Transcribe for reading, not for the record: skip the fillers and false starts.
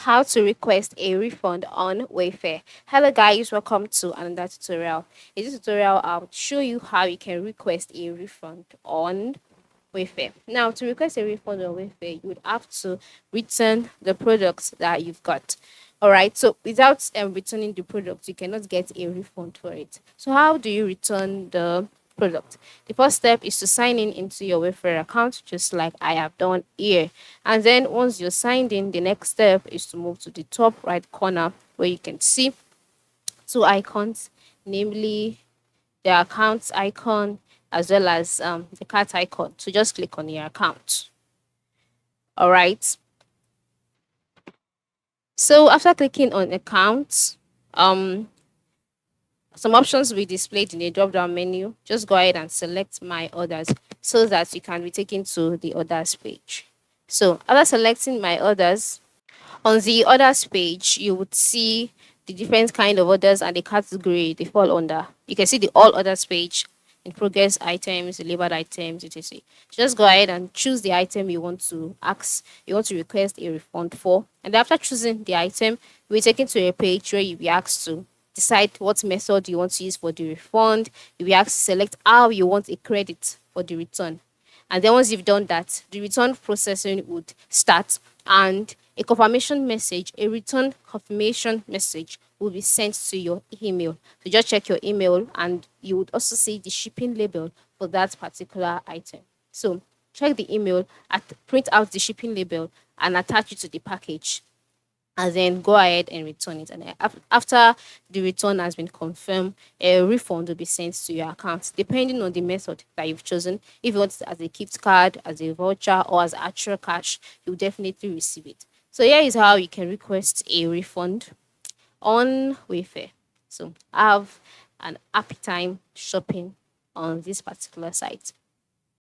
How to request a refund on Wayfair. Hello guys, welcome to another tutorial. In this tutorial, I'll show you how you can request a refund on Wayfair. Now, to request a refund on Wayfair, you would have to return the products that you've got. All right, so without returning the product, you cannot get a refund for it. So, how do you return the product? The first step is to sign in into your Wayfair account, just like I have done here. And then, once you're signed in, the next step is to move to the top right corner where you can see two icons, namely the account icon as well as the cart icon. So just click on your account. All right. So after clicking on account, um, some options will be displayed in the drop down menu. Just go ahead and select my orders so that you can be taken to the orders page. So after selecting my orders, on the orders page, you would see the different kind of orders and the category they fall under. You can see the all orders page, in progress items, delivered items, etc. Just go ahead and choose the item you want to request a refund for. And after choosing the item, you'll be taken to a page where you'll be asked to decide what method you want to use for the refund. You'll be asked to select how you want a credit for the return. And then once you've done that, the return processing would start and a return confirmation message will be sent to your email. So just check your email and you would also see the shipping label for that particular item. So check the email, print out the shipping label and attach it to the package and then go ahead and return it. And then after the return has been confirmed, a refund will be sent to your account, depending on the method that you've chosen. If you want it as a gift card, as a voucher, or as actual cash, you'll definitely receive it. So here is how you can request a refund on Wayfair. So have an happy time shopping on this particular site.